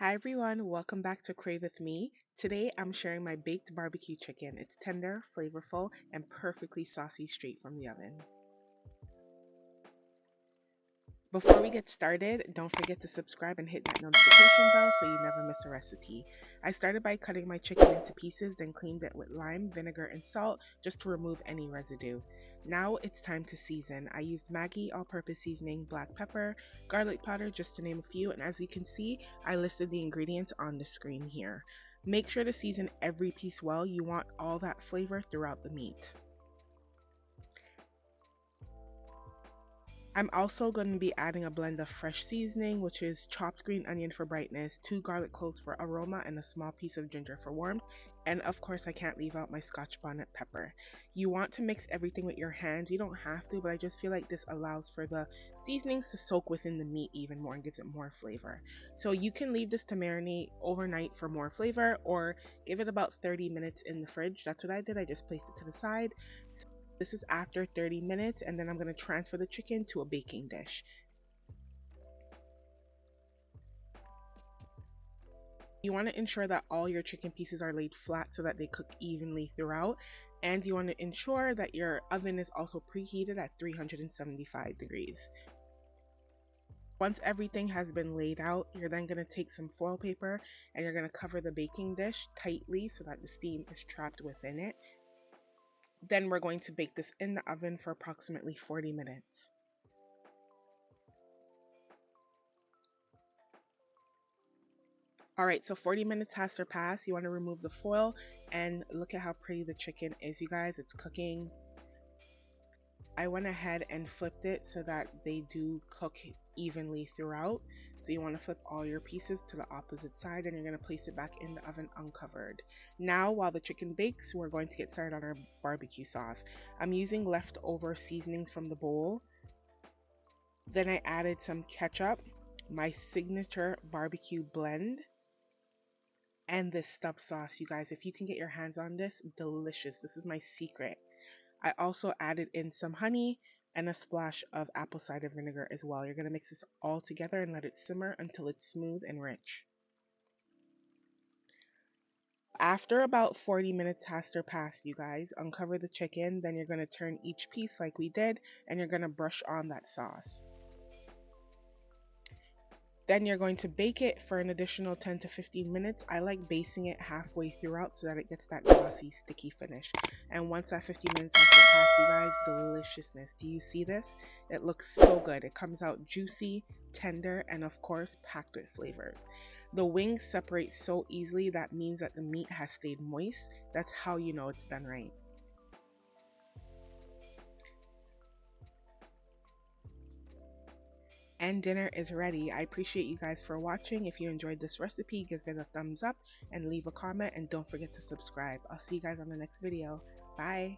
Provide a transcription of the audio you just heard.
Hi everyone, welcome back to Crave with me. Today I'm sharing my baked barbecue chicken. It's tender, flavorful, and perfectly saucy straight from the oven. Before we get started, don't forget to subscribe and hit that notification bell so you never miss a recipe. I started by cutting my chicken into pieces, then cleaned it with lime, vinegar, and salt just to remove any residue. Now it's time to season. I used Maggi all-purpose seasoning, black pepper, garlic powder, just to name a few, and as you can see, I listed the ingredients on the screen here. Make sure to season every piece well. You want all that flavor throughout the meat. I'm also going to be adding a blend of fresh seasoning, which is chopped green onion for brightness, 2 garlic cloves for aroma, and a small piece of ginger for warmth. And of course, I can't leave out my Scotch bonnet pepper. You want to mix everything with your hands. You don't have to, but I just feel like this allows for the seasonings to soak within the meat even more and gives it more flavor. So you can leave this to marinate overnight for more flavor or give it about 30 minutes in the fridge. That's what I did. I just placed it to the side. This is after 30 minutes, and then I'm going to transfer the chicken to a baking dish. You want to ensure that all your chicken pieces are laid flat so that they cook evenly throughout, and you want to ensure that your oven is also preheated at 375 degrees. Once everything has been laid out, you're then going to take some foil paper and you're going to cover the baking dish tightly so that the steam is trapped within it. Then we're going to bake this in the oven for approximately 40 minutes. Alright, so 40 minutes has surpassed. You want to remove the foil and look at how pretty the chicken is, you guys. It's cooking. I went ahead and flipped it so that they do cook evenly throughout. So you want to flip all your pieces to the opposite side and you're going to place it back in the oven uncovered. Now, while the chicken bakes, we're going to get started on our barbecue sauce. I'm using leftover seasonings from the bowl. Then I added some ketchup, my signature barbecue blend, and this Stubbs sauce. You guys, if you can get your hands on this, delicious. This is my secret. I also added in some honey and a splash of apple cider vinegar as well. You're going to mix this all together and let it simmer until it's smooth and rich. After about 40 minutes has surpassed, you guys, uncover the chicken. Then you're going to turn each piece like we did, and you're going to brush on that sauce. Then you're going to bake it for an additional 10 to 15 minutes. I like basting it halfway throughout so that it gets that glossy, sticky finish. And once that 15 minutes has passed, you guys, deliciousness. Do you see this? It looks so good. It comes out juicy, tender, and of course, packed with flavors. The wings separate so easily. That means that the meat has stayed moist. That's how you know it's done right. And dinner is ready. I appreciate you guys for watching. If you enjoyed this recipe, give it a thumbs up and leave a comment, and don't forget to subscribe. I'll see you guys on the next video. Bye.